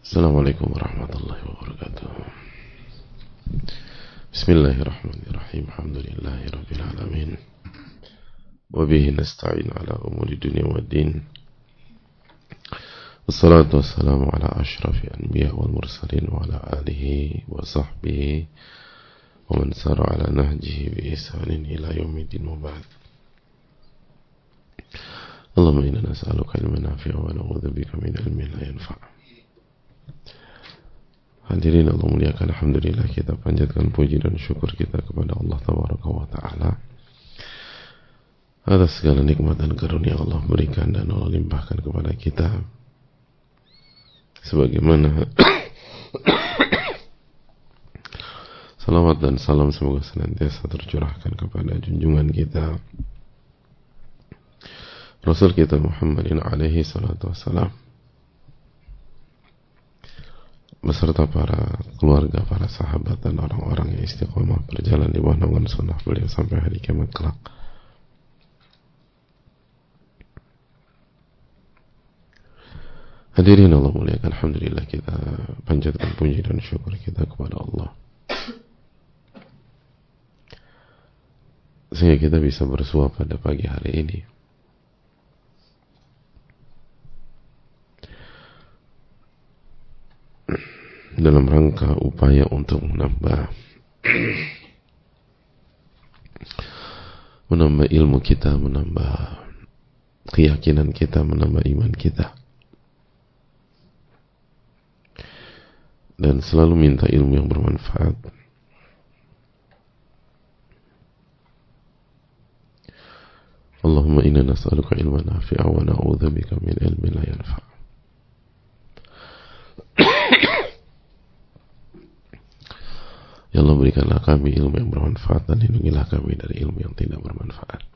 Assalamualaikum warahmatullahi wabarakatuh. Bismillahirrahmanirrahim. Alhamdulillahi rabbil alamin. Wa bihi nasta'in ala umuri dunya waddin. Wassalatu wassalamu ala asyrafil anbiya wal mursalin wa ala alihi wa sahbihi wa man sara ala nahjihi bi ihsanin ila yaumiddin wa ba'd. Allahumma inna nas'aluka ilman nafi'an wa na'udzubika min ilmin la yanfa'. Hadirin Allah muliakan, alhamdulillah kita panjatkan puji dan syukur kita kepada Allah Tabaraka wa Ta'ala atas segala nikmat dan karunia Allah berikan dan Allah limpahkan kepada kita, sebagaimana salawat dan salam semoga senantiasa tercurahkan kepada junjungan kita Rasul kita Muhammadin alaihi salatu wassalam beserta para keluarga, para sahabat dan orang-orang yang istiqomah berjalan di bawah naungan sunnah beliau sampai hari kiamat kelak. Hadirin Allah muliakan, alhamdulillah kita panjatkan puji dan syukur kita kepada Allah sehingga kita bisa bersua pada pagi hari ini dalam rangka upaya untuk menambah ilmu kita, menambah keyakinan kita, menambah iman kita, dan selalu minta ilmu yang bermanfaat. Allahumma inna nas'aluka ilman nafi'an wa na'udzubika min ilmin la yanfa'. Ya Allah, berikanlah kami ilmu yang bermanfaat dan lindungilah kami dari ilmu yang tidak bermanfaat.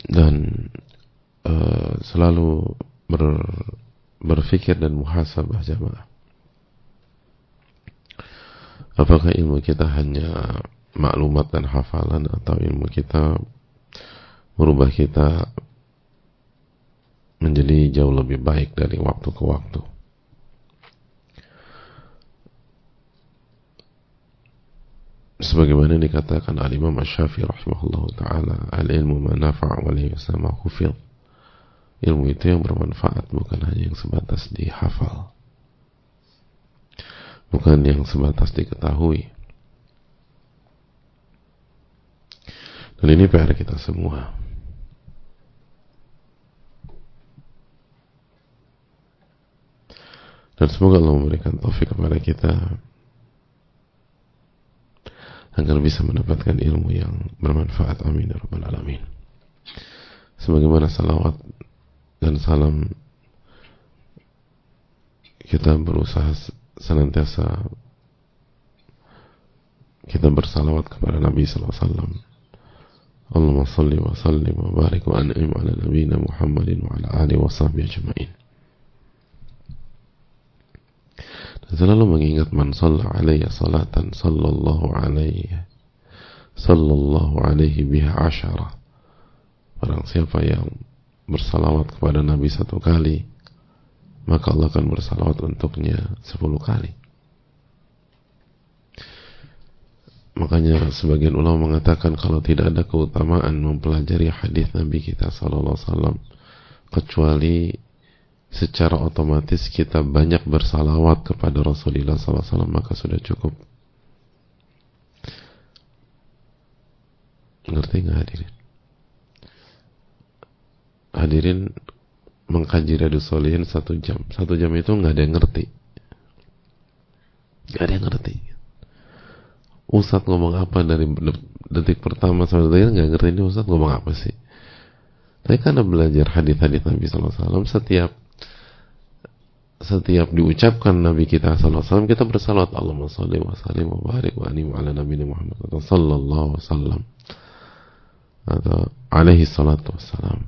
Dan selalu berfikir dan muhasabah jamaah. Apakah ilmu kita hanya maklumat dan hafalan, atau ilmu kita merubah kita menjadi jauh lebih baik dari waktu ke waktu. Sebagaimana dikatakan al-Imam Asy-Syafi'i rahimahullahu ta'ala, al-ilmu ma nafa' wa la yusama hufidh. Ilmu itu yang bermanfaat, bukan hanya yang sebatas dihafal, bukan yang sebatas diketahui. Dan ini PR kita semua. Dan semoga Allah memberikan taufik kepada kita agar bisa mendapatkan ilmu yang bermanfaat. Amin ya rabbal alamin. Sebagaimana salawat dan salam kita berusaha senantiasa kita bersalawat kepada Nabi sallallahu alaihi wasallam. Allahumma salli wa sallim wa barik wa an'im ala nabiyyina Muhammadin wa ala alihi wa sahbihi ajma'in. Selalu mengingat man shalla alaiya salatan sallallahu alaihi biha asyara. Barang siapa yang bersalawat kepada Nabi 1 kali, maka Allah akan bersalawat untuknya 10 kali. Makanya sebagian ulama mengatakan kalau tidak ada keutamaan mempelajari hadis Nabi kita sallallahu alaihi wasallam kecuali secara otomatis kita banyak bersalawat kepada Rasulullah SAW, maka sudah cukup. Ngerti nggak hadirin? Hadirin mengkaji Riyadhus Shalihin 1 jam. 1 jam itu nggak ada yang ngerti. Nggak ada yang ngerti. Ustadz ngomong apa dari detik pertama sampai detik nggak ngerti ini Ustadz ngomong apa sih. Tapi karena belajar hadis-hadis Nabi SAW, setiap diucapkan Nabi kita sallallahu alaihi wasallam kita bersalawat, Allahumma shalli wa sallim wa barik wa an'im ala nabiyina Muhammad sallallahu alaihi wasallam atau alaihi salatu wassalam.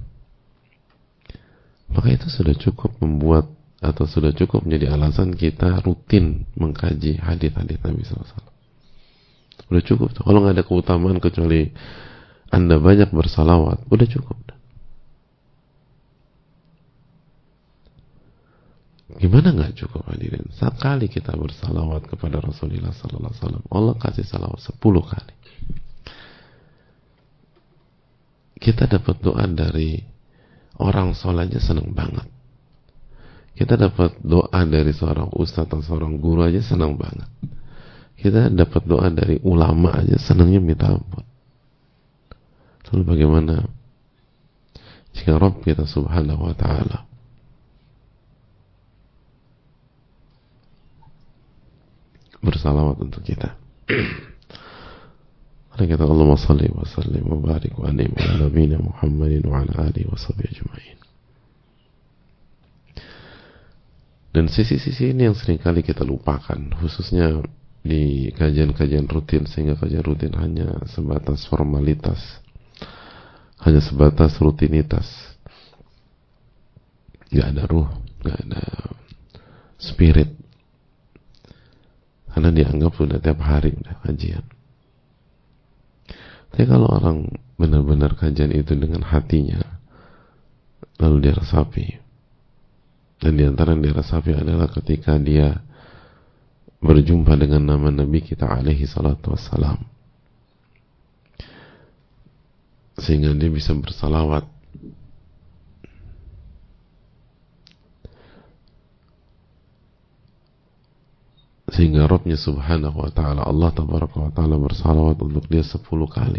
Maka itu sudah cukup membuat atau sudah cukup menjadi alasan kita rutin mengkaji hadis-hadis Nabi sallallahu alaihi wasallam. Udah cukup tuh. Kalau nggak ada keutamaan kecuali Anda banyak bersalawat, udah cukup. Gimana nggak cukup hadirin? Sekali kita bersalawat kepada Rasulullah Sallallahu Alaihi Wasallam, Allah kasih salawat 10 kali. Kita dapat doa dari orang soleh aja senang banget. Kita dapat doa dari seorang ustadz atau seorang guru aja senang banget. Kita dapat doa dari ulama aja senangnya minta ampun. Lalu bagaimana jika Rabb kita subhanahu wa ta'ala bersalawat untuk kita? Karena kita Allahumma salli wa sallim wa barik wa anim ala nabiyina Muhammadin wa ala alihi wa sahbihi ajma'in. Dan sisi-sisi ini yang seringkali kita lupakan, khususnya di kajian-kajian rutin, sehingga kajian rutin hanya sebatas formalitas, hanya sebatas rutinitas, nggak ada ruh, nggak ada spirit, karena dianggap sudah tiap hari udah kajian. Tapi kalau orang benar-benar kajian itu dengan hatinya, lalu dia resapi, dan diantara yang dia resapi adalah ketika dia berjumpa dengan nama Nabi kita alaihi salatu wassalam, sehingga dia bisa bersalawat sehingga Rabbnya subhanahu wa ta'ala, Allah tabaraka wa ta'ala bersalawat untuk dia 10 kali.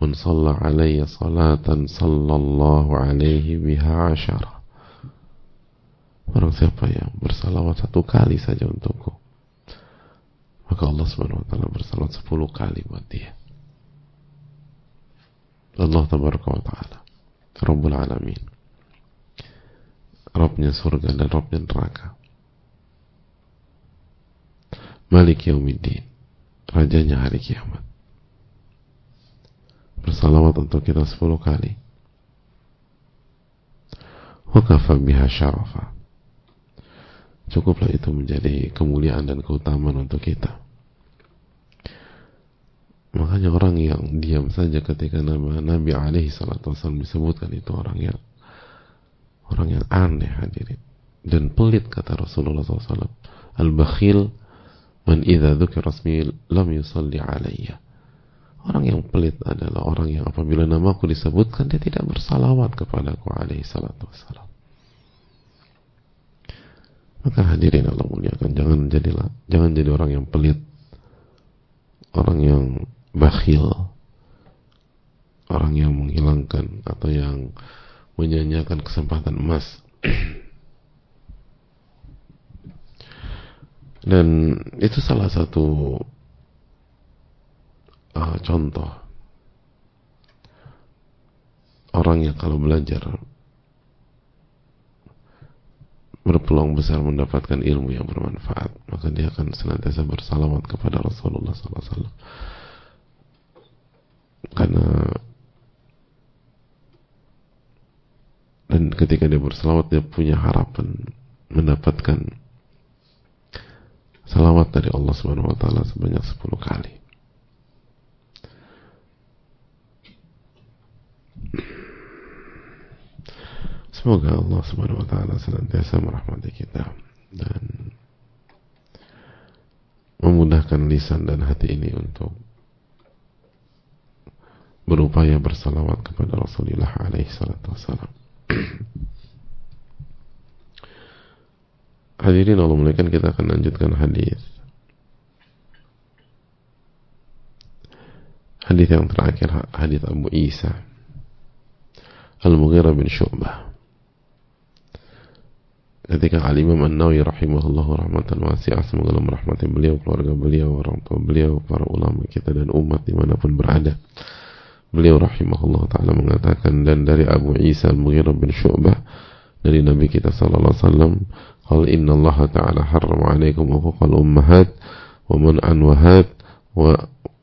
Man shalla alayya salatan sallallahu alaihi biha 10. Barang siapa yang bersalawat 1 kali saja untukku, maka Allah subhanahu wa ta'ala bersalawat 10 kali buat dia. Allah tabaraka wa ta'ala Rabbul alamin, Rabbnya surga dan Rabbnya neraka, Malik Yaumiddin, Rajanya hari kiamat, bersalawat untuk kita 10 kali. Wa kafa biha syarafa, cukuplah itu menjadi kemuliaan dan keutamaan untuk kita. Makanya orang yang diam saja ketika nama Nabi alaihi salatu wasallam disebutkan itu orang yang aneh hadirin, dan pelit, kata Rasulullah SAW. Al-bakhil man idza dzukira ismi lam yusalli alayya. Orang yang pelit adalah orang yang apabila namaku disebutkan dia tidak bersalawat kepadaku alaihi salatu wasallam. Maka hadirin Allah muliakan, jangan jadi orang yang pelit, orang yang bakhil, orang yang menghilangkan atau yang menyanyiakan kesempatan emas. Dan itu salah satu contoh orang yang kalau belajar berpeluang besar mendapatkan ilmu yang bermanfaat, maka dia akan senantiasa bersalawat kepada Rasulullah SAW. Karena dan ketika dia bersalawat, dia punya harapan mendapatkan salawat dari Allah Subhanahu wa taala sebanyak 10 kali. Semoga Allah Subhanahu wa taala senantiasa merahmati kita dan memudahkan lisan dan hati ini untuk berupaya bersalawat kepada Rasulullah alaihi salatu wassalam. Hadirin Allah muliakan, kita akan lanjutkan hadis yang terakhir, hadis Abu Isa Al-Mughirah bin Syu'bah, ketika Al-Imam An-Nawawi rahimahullahu rahmatan wasi'ah, semoga Allah merahmati beliau, keluarga beliau, orang tua beliau, para ulama kita dan umat dimanapun berada. Beliau rahimahullah ta'ala mengatakan, dan dari Abu Isa Al-Mughirah bin Syu'bah dari Nabi kita sallallahu alaihi wasallam, qala inna Allah ta'ala harrama alaikum uquqal ummahat wa man'an wahat wa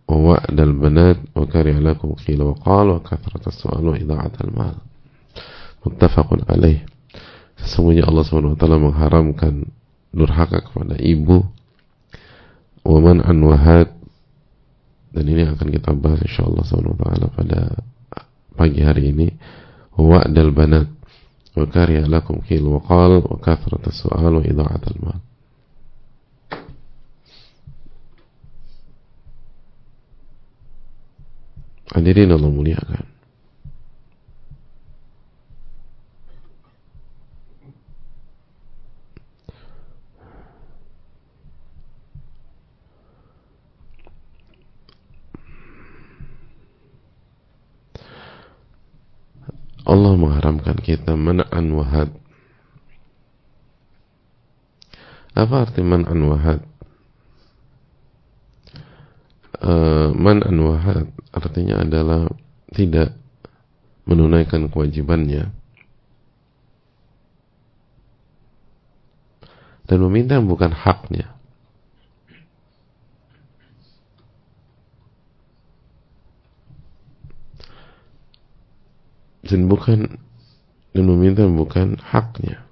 wa'dal banat wa kariha lakum qila wa qala wa kathratas su'al wa idha'atal mal. Muttafaqun alaih. Sesungguhnya Allah SWT mengharamkan durhaka kepada ibu, wa man'an wahat, Dan ini akan kita bahas insyaallah subhanahu wa ta'ala pada pagi hari ini. Wa'dal banat wa kariya lakum qil wa qal wa kathratus su'al wa idha'atul mal. Hadirin Allah muliakan. Allah mengharamkan kita man'an wahad. Apa arti man'an wahad? Man'an wahad artinya adalah tidak menunaikan kewajibannya dan meminta yang bukan haknya. Dan meminta bukan haknya.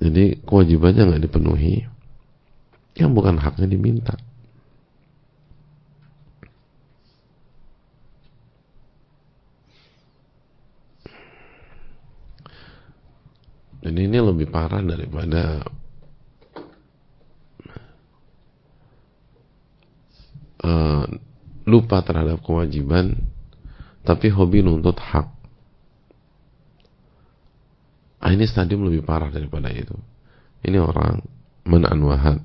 Jadi kewajibannya nggak dipenuhi, yang bukan haknya diminta. Dan ini lebih parah daripada lupa terhadap kewajiban tapi hobi nuntut hak. Ini stadium lebih parah daripada itu. Ini orang man'an wahad,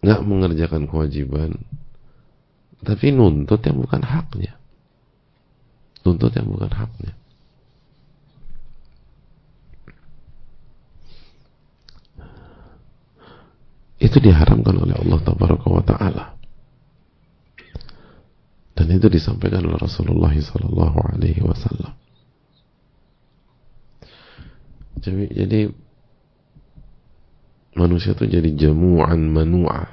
nggak mengerjakan kewajiban tapi nuntut yang bukan haknya. Nuntut yang bukan haknya. Itu diharamkan oleh Allah Tabaraka wa Ta'ala. Dan itu disampaikan oleh Rasulullah sallallahu alaihi wasallam. Jadi manusia itu jadi jamu'an manu'ah.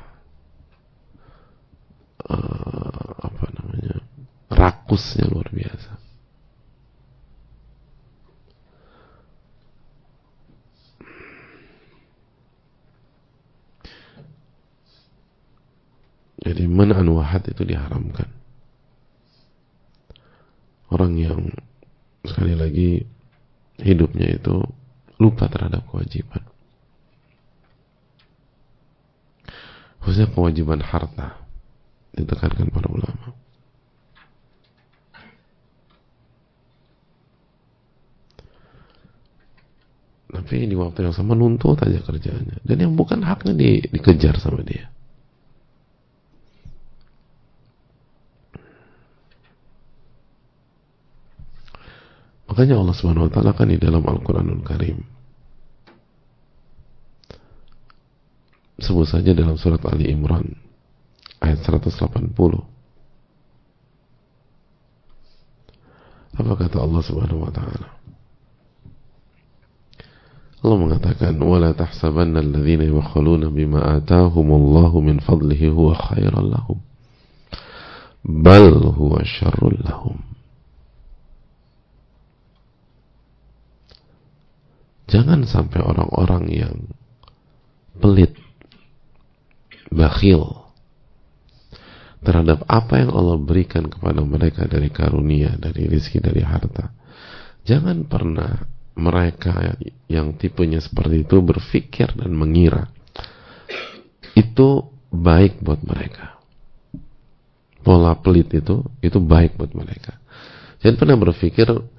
Rakusnya luar biasa. Jadi man'an wahad itu diharamkan. Orang yang sekali lagi hidupnya itu lupa terhadap kewajiban, khususnya kewajiban harta, ditekankan para ulama. Tapi di waktu yang sama nuntut aja kerjaannya, dan yang bukan haknya dikejar sama dia. Makanya Allah Subhanahu wa Ta'ala kan di dalam Al-Quranul Karim sebut saja dalam surat Ali Imran ayat 180. Apa kata Allah Subhanahu wa Ta'ala? Allah mengatakan, "Wala tahsabanna alladhina yabkhuluna bima atahumullahu min fadlihi huwa khairan lahum, bal huwa syarrul lahum." Jangan sampai orang-orang yang pelit, bakhil terhadap apa yang Allah berikan kepada mereka dari karunia, dari rizki, dari harta. Jangan pernah mereka yang tipenya seperti itu berpikir dan mengira itu baik buat mereka. Pola pelit itu baik buat mereka. Jangan pernah berpikir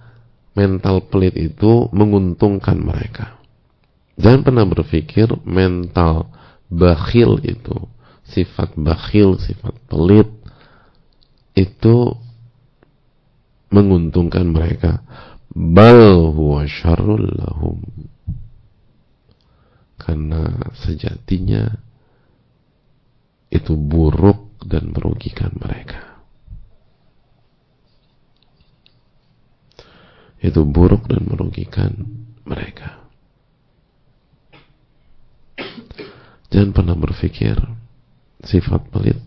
mental pelit itu menguntungkan mereka. Jangan pernah berpikir mental bakhil itu, sifat bakhil, sifat pelit itu menguntungkan mereka. Bal huwa syarrul lahum. Karena sejatinya itu buruk dan merugikan mereka. Itu buruk dan merugikan mereka. Jangan pernah berpikir sifat pelit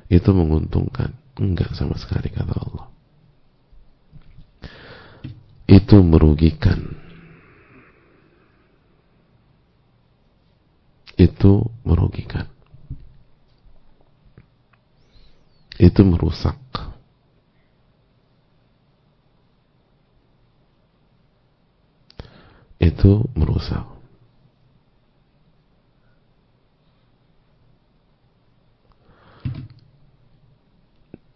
itu menguntungkan. Enggak sama sekali, kata Allah. Itu merugikan. itu merugikan, itu merusak. Itu merusak.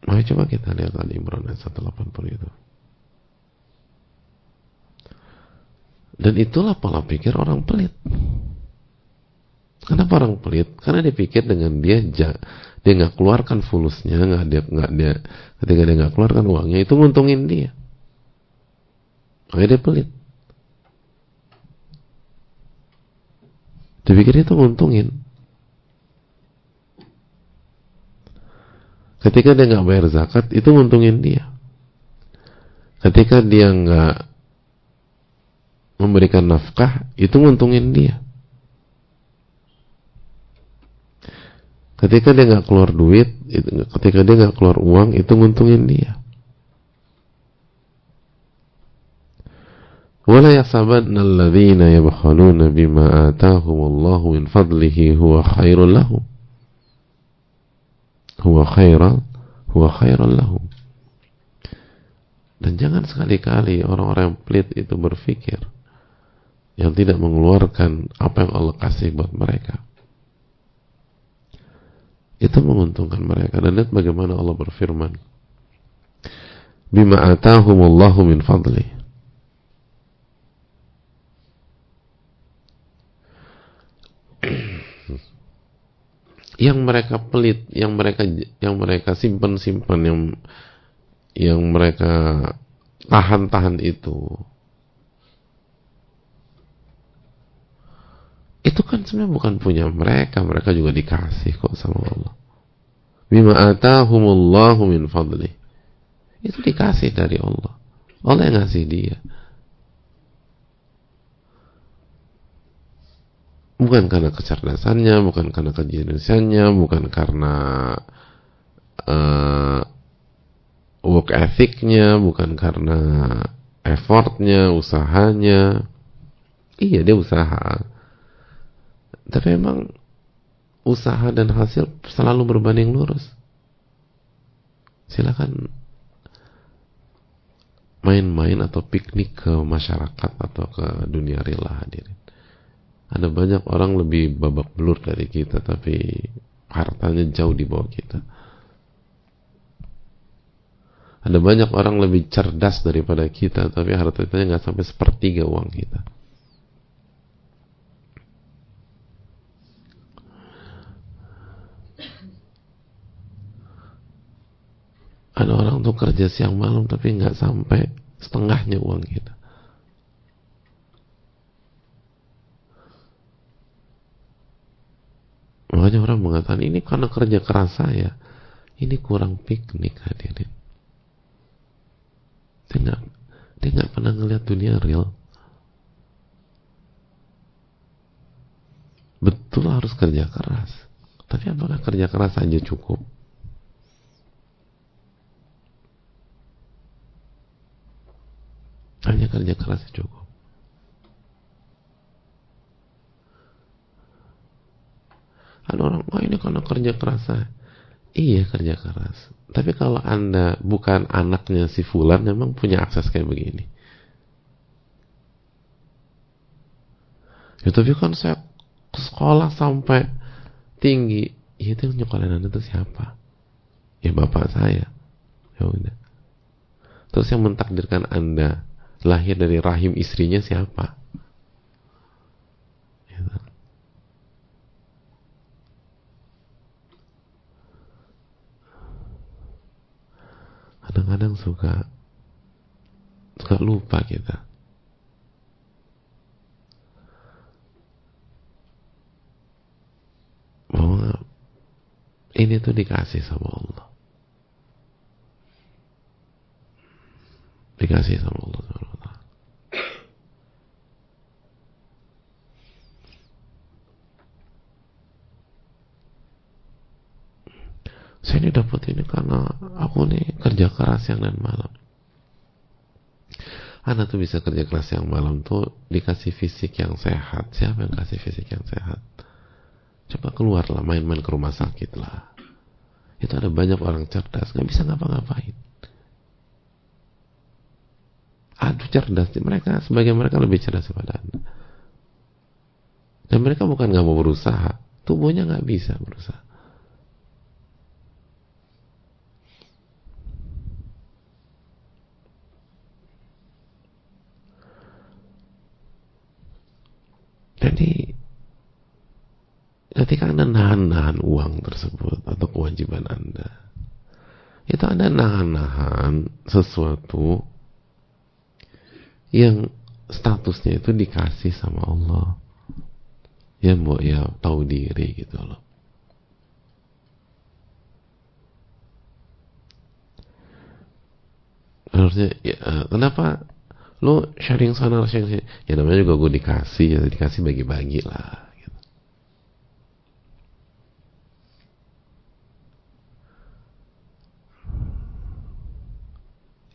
Mari coba kita lihat Ali Imran ayat 180 itu. Dan itulah pola pikir orang pelit. Kenapa orang pelit? Karena dia pikir dengan dia nggak keluarkan fulusnya, ketika dia nggak keluarkan uangnya, itu nguntungin dia. Makanya dia pelit. Dia pikir itu nguntungin. Ketika dia nggak bayar zakat, itu nguntungin dia. Ketika dia nggak memberikan nafkah, itu nguntungin dia. Ketika dia nggak keluar duit, ketika dia nggak keluar uang, itu nguntungin dia. Wala yahsabanna alladhina yabkhaluna bima atahumullahu min fadlihi huwa khairul lahum. Huwa khairan lahum. Dan jangan sekali-kali orang-orang yang pelit itu berpikir yang tidak mengeluarkan apa yang Allah kasih buat mereka, itu menguntungkan mereka. Dan lihat bagaimana Allah berfirman, bima atahumullahu min fadli. Yang mereka pelit, yang mereka simpan, yang mereka tahan itu kan sebenarnya bukan punya mereka juga dikasih kok sama Allah. Bima atahumullahu min fadli. Itu dikasih dari Allah. Allah yang ngasih dia. Bukan karena kecerdasannya, bukan karena kejeniusannya, bukan karena work ethicnya, bukan karena effortnya, usahanya. Iya, dia usaha. Tapi memang usaha dan hasil selalu berbanding lurus. Silakan main-main atau piknik ke masyarakat atau ke dunia real hadirin. Ada banyak orang lebih babak belur dari kita, tapi hartanya jauh di bawah kita. Ada banyak orang lebih cerdas daripada kita, tapi hartanya nggak sampai sepertiga uang kita. Ada orang tuh kerja siang malam tapi nggak sampai setengahnya uang kita. Makanya orang mengatakan ini karena kerja keras saya. Ini kurang piknik hadirin. Dia nggak pernah ngelihat dunia real. Betul harus kerja keras. Tapi apakah kerja keras saja cukup? Hanya kerja keras cukup. Ada orang, oh ini karena kerja keras. Iya, kerja keras. Tapi kalau Anda bukan anaknya si Fulan, memang punya akses kayak begini. Ya tapi kan saya ke sekolah sampai tinggi. Ya itu yang nyekolahin Anda itu siapa? Ya bapak saya. Ya udah. Terus yang mentakdirkan Anda lahir dari rahim istrinya siapa? Gitu. Kadang-kadang suka lupa kita. Bahwa ini tuh dikasih sama Allah. Dikasih sama Allah. Saya ini dapat ini karena aku nih kerja keras siang dan malam. Anda tuh bisa kerja keras siang malam tuh dikasih fisik yang sehat. Siapa yang kasih fisik yang sehat? Coba keluarlah, main-main ke rumah sakit lah. Itu ada banyak orang cerdas, nggak bisa ngapa-ngapain. Aduh cerdas, sebagian mereka lebih cerdas daripada Anda. Dan mereka bukan nggak mau berusaha, tubuhnya nggak bisa berusaha. Jadi ketika Anda nahan-nahan uang tersebut atau kewajiban Anda, itu Anda nahan-nahan sesuatu yang statusnya itu dikasih sama Allah. Ya mbok ya tahu diri gitu loh. Harusnya ya, kenapa lo sharing sana sharing sini? Ya namanya juga gue dikasih, ya dikasih bagi-bagi lah gitu.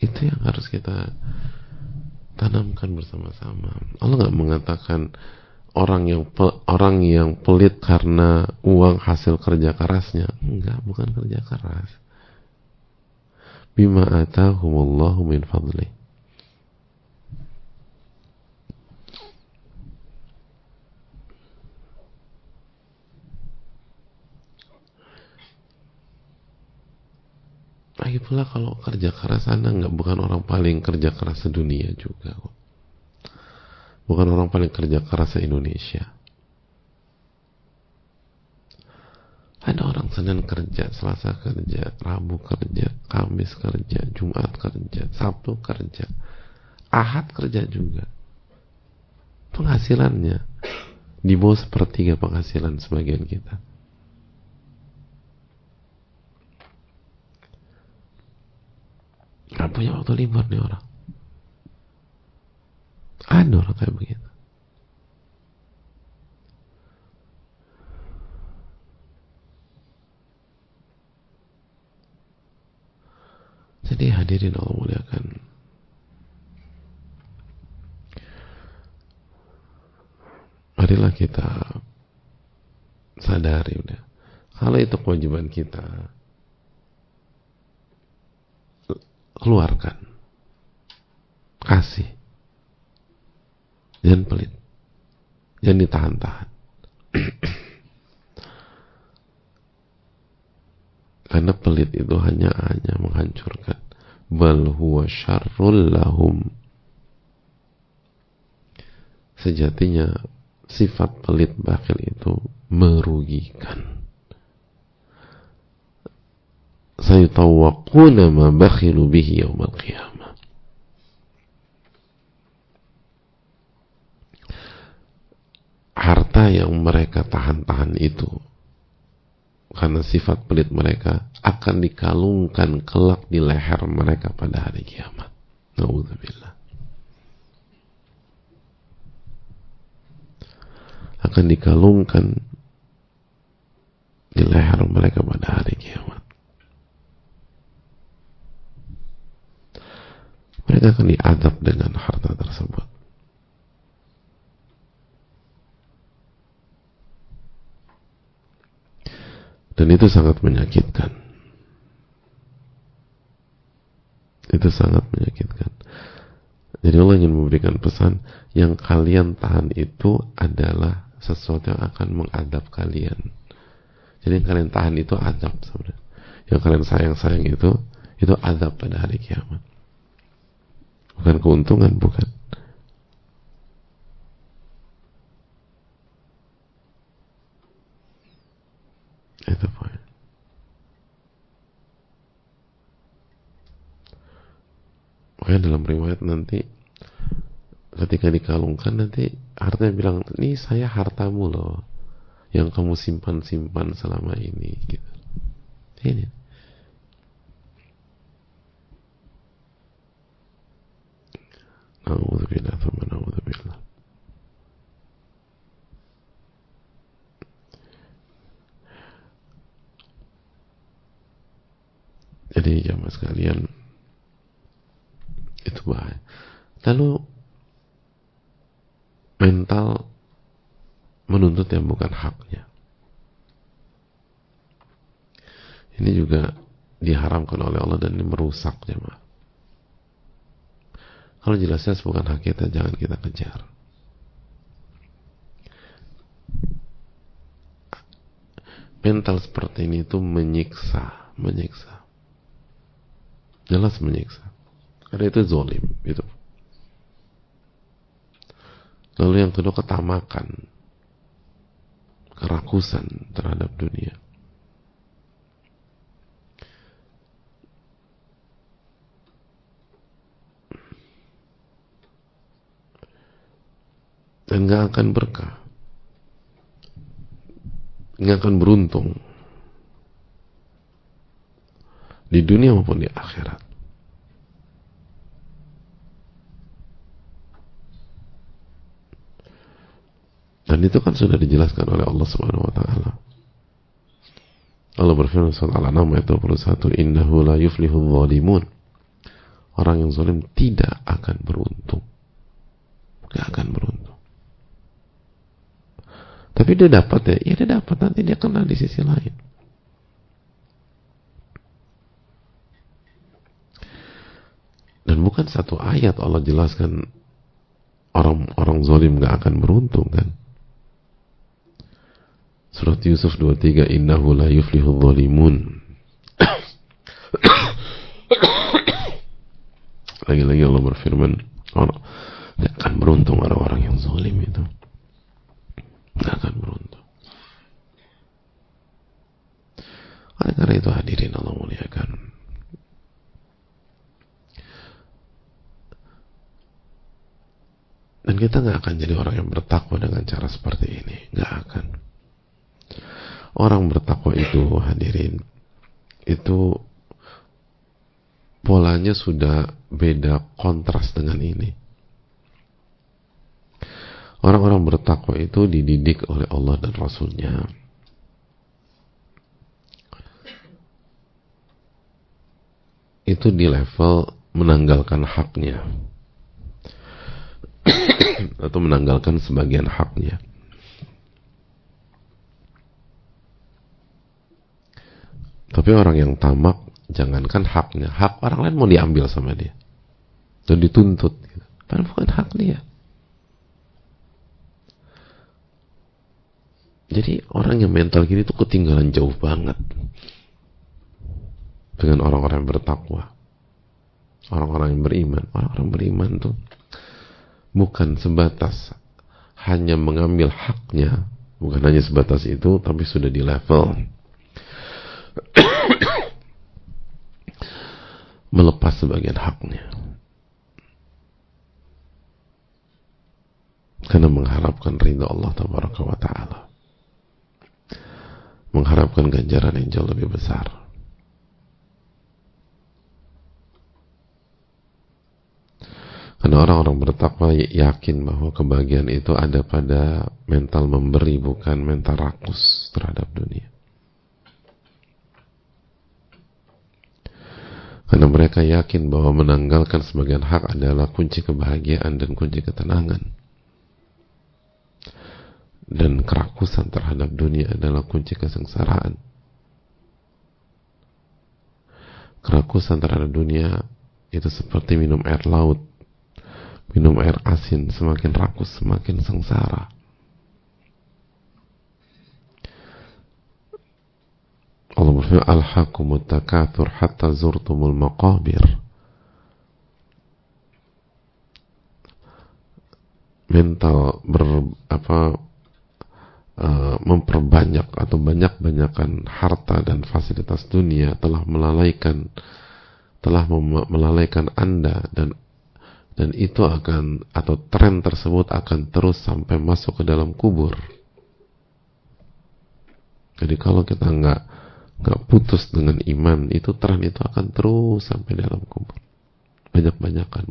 Itu yang harus kita tanamkan bersama-sama. Allah nggak mengatakan orang yang pelit karena uang hasil kerja kerasnya. Enggak, bukan kerja keras. Bima atahumullahu min fadli. Lagi pula kalau kerja keras Anda bukan orang paling kerja keras sedunia juga kok. Bukan orang paling kerja keras se-Indonesia. Ada orang Senin kerja, Selasa kerja, Rabu kerja, Kamis kerja, Jumat kerja, Sabtu kerja, Ahad kerja juga. Penghasilannya di bawah sepertiga penghasilan sebagian kita. Gak punya waktu libur nih orang. Ada orang kayak begitu. Jadi hadirin Allah muliakan, marilah kita sadari udah, kalau itu kewajiban kita, keluarkan, kasih, jangan pelit, jangan ditahan-tahan. Karena pelit itu hanya menghancurkan. Bal huwa syarrul lahum. Sejatinya sifat pelit bakhil itu merugikan. Sayutawwaquna ma bakhilu bihi yaumal qiyamah. Harta yang mereka tahan-tahan itu karena sifat pelit mereka akan dikalungkan kelak di leher mereka pada hari kiamat. Na'udzubillah. Akan dikalungkan di leher mereka pada hari kiamat. Mereka akan diadab dengan harta tersebut. Dan itu sangat menyakitkan. Itu sangat menyakitkan. Jadi Allah ingin memberikan pesan, yang kalian tahan itu adalah sesuatu yang akan mengadab kalian. Jadi yang kalian tahan itu adab sebenarnya. Yang kalian sayang-sayang itu adab pada hari kiamat. Bukan keuntungan, bukan. Itu poin. Makanya dalam riwayat nanti ketika dikalungkan nanti hartanya bilang, ini saya hartamu loh yang kamu simpan-simpan selama ini gitu. Ini na'udzubillah thumma na'udzubillah. Jadi jamaah sekalian, itu bahaya. Lalu mental menuntut yang bukan haknya. Ini juga diharamkan oleh Allah dan ini merusak jemaah. Kalau jelas-jelas bukan hak kita, jangan kita kejar. Mental seperti ini itu menyiksa. Jelas menyiksa. Karena itu zalim, itu. Lalu yang kedua, ketamakan, kerakusan terhadap dunia. Dan gak akan berkah, gak akan beruntung di dunia maupun di akhirat. Dan itu kan sudah dijelaskan oleh Allah Subhanahu wa taala. Allah berfirman surat Al-An'am ayat 21, "Innahu la yuflihul zalimun." Orang yang zalim tidak akan beruntung. Tidak akan beruntung. Tapi dia dapat ya, iya dia dapat, nanti dia kena di sisi lain. Dan bukan satu ayat Allah jelaskan orang zalim gak akan beruntung kan. Surat Yusuf 23, "Innahu la yuflihul zalimun." Lagi-lagi Allah berfirman, orang gak akan beruntung orang-orang yang zalim itu. Gak akan beruntung. Karena itu hadirin Allah muliakan, dan kita gak akan jadi orang yang bertakwa dengan cara seperti ini. Gak akan. Orang bertakwa itu hadirin, itu polanya sudah beda, kontras dengan ini. Orang-orang bertakwa itu dididik oleh Allah dan Rasulnya. Itu di level menanggalkan haknya atau menanggalkan sebagian haknya. Tapi orang yang tamak, jangankan haknya, hak orang lain mau diambil sama dia dan dituntut, padahal bukan hak dia. Jadi orang yang mental gini tuh ketinggalan jauh banget dengan orang-orang yang bertakwa, orang-orang yang beriman. Orang-orang beriman tuh bukan sebatas hanya mengambil haknya, bukan hanya sebatas itu, tapi sudah di level melepas sebagian haknya karena mengharapkan ridha Allah Tabaraka wa Ta'ala, mengharapkan ganjaran yang jauh lebih besar. Karena orang-orang bertakwa yakin bahwa kebahagiaan itu ada pada mental memberi, bukan mental rakus terhadap dunia. Karena mereka yakin bahwa menanggalkan sebagian hak adalah kunci kebahagiaan dan kunci ketenangan. Dan kerakusan terhadap dunia adalah kunci kesengsaraan. Kerakusan terhadap dunia itu seperti minum air laut, minum air asin, semakin rakus semakin sengsara. Allah berfirman, "Alhaakumut takatsur hatta zurtumul maqabir." Mental memperbanyak atau banyak-banyakan harta dan fasilitas dunia telah melalaikan Anda, dan itu akan, atau tren tersebut akan terus sampai masuk ke dalam kubur. Jadi kalau kita nggak putus dengan iman, itu tren itu akan terus sampai dalam kubur. Banyak-banyakan.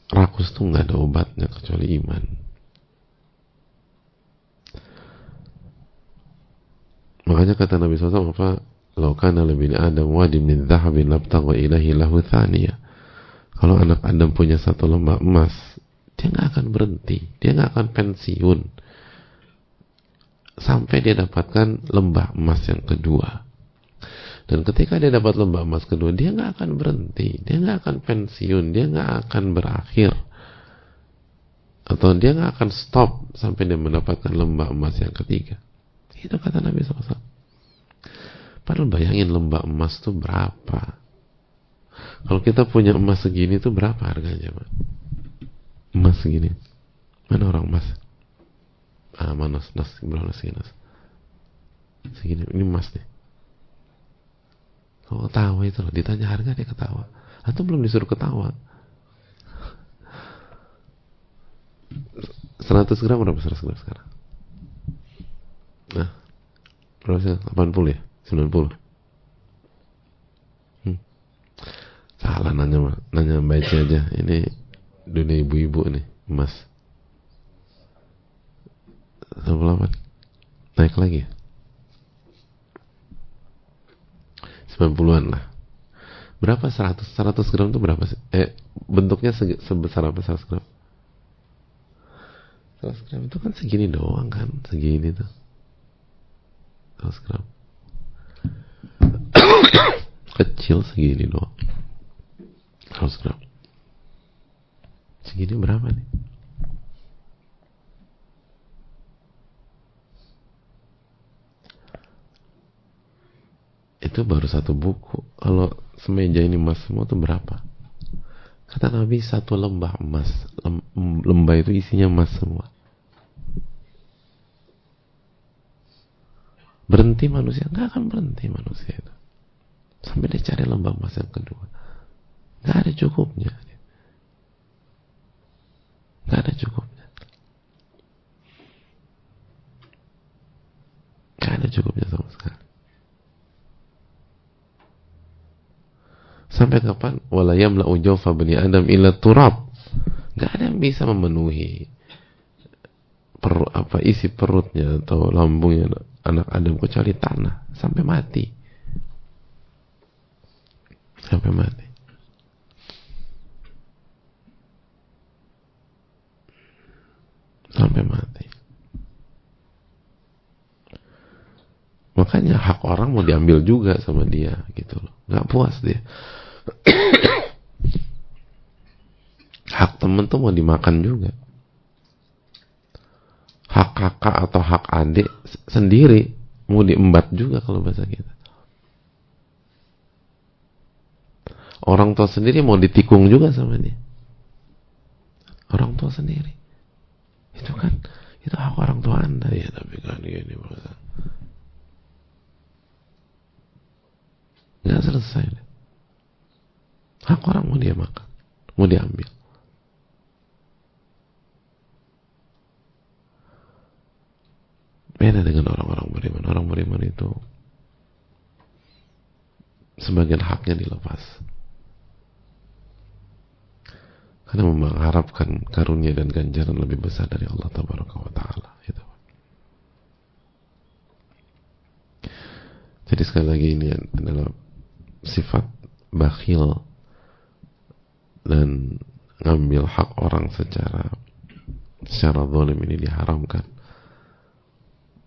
Rakus tuh nggak ada obatnya kecuali iman. Makanya kata Nabi SAW apa? "Lau kana libni Adam wadi min dhahabin labtagha ilahi lahu thaniya." Kalau anak Adam punya satu lembah emas, dia nggak akan berhenti, dia nggak akan pensiun sampai dia dapatkan lembah emas yang kedua. Dan ketika dia dapat lembah emas kedua, dia nggak akan berhenti, dia nggak akan pensiun, dia nggak akan berakhir, atau dia nggak akan stop sampai dia mendapatkan lembah emas yang ketiga. Itu kata Nabi SAW. Padahal bayangin lembah emas itu berapa? Kalau kita punya emas segini itu berapa harganya, Pak? Emas segini. Mana orang emas? Mana nas berapa segini? Segini, ini emas nih. Kalau ketawa itu loh, ditanya harga dia ketawa. Atau belum disuruh ketawa. 100 gram berapa 100 gram sekarang? Nah, berapa sih? 80 ya? 90? Salah nanya Mbak Eci aja. Ini dunia ibu-ibu nih, emas. 98. Naik lagi ya? 90-an lah. Berapa 100 gram itu berapa sih? Bentuknya sebesar apa 100 gram? 100 gram itu kan segini doang kan, segini tuh. 100 gram. Kecil segini doang. 100 gram. Segini berapa nih? Itu baru satu buku. Kalau semeja ini emas semua tuh berapa? Kata Nabi, satu lembah emas. Lembah itu isinya emas semua. Berhenti manusia? Nggak akan berhenti manusia itu. Sampai dia cari lembah emas yang kedua. Nggak ada cukupnya. Nggak ada cukupnya. Nggak ada cukupnya sama sekali. Sampai kapan? Wala yamla'u jawfa bani Adam illa turab. Gak ada yang bisa memenuhi isi perutnya atau lambungnya anak Adam kecuali tanah sampai mati. Sampai mati. Sampai mati. Makanya hak orang mau diambil juga sama dia gitu loh. Gak puas dia. Hak temen tuh mau dimakan juga. Hak kakak atau hak adik sendiri mau diembat juga kalau bahasa kita. Orang tua sendiri mau ditikung juga sama dia. Orang tua sendiri. Itu kan, itu hak orang tua Anda ya, tapi kan ini bahasa. Nggak selesai. Hak orang mau dia makan, mau diambil. Beda dengan orang-orang beriman. Orang beriman itu sebagian haknya dilepas karena mengharapkan karunia dan ganjaran lebih besar dari Allah Tabaraka wa Ta'ala. Gitu. Jadi sekali lagi ini adalah sifat bakhil dan ngambil hak orang secara zalim ini diharamkan.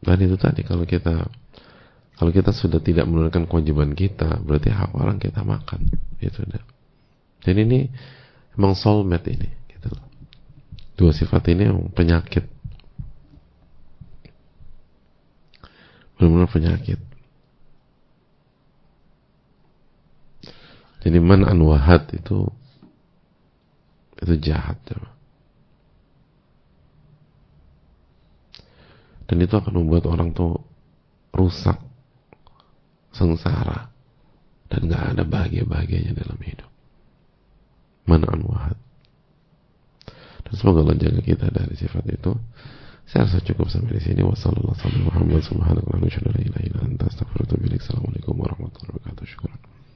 Dan itu tadi kalau kita sudah tidak menunaikan kewajiban kita, berarti hak orang kita makan. Itu dah. Dan ini emang soulmate ini, gitu loh. Dua sifat ini emang penyakit. Benar-benar penyakit. Jadi man anwahat itu jahat, coba. Dan itu akan membuat orang tuh rusak, sengsara, dan gak ada bahagia-bahagianya dalam hidup. Man anwahat. Dan semoga Allah jaga kita dari sifat itu. Saya rasa cukup sampai di sini. Wassalamualaikum warahmatullahi wabarakatuh. Assalamualaikum warahmatullahi wabarakatuh.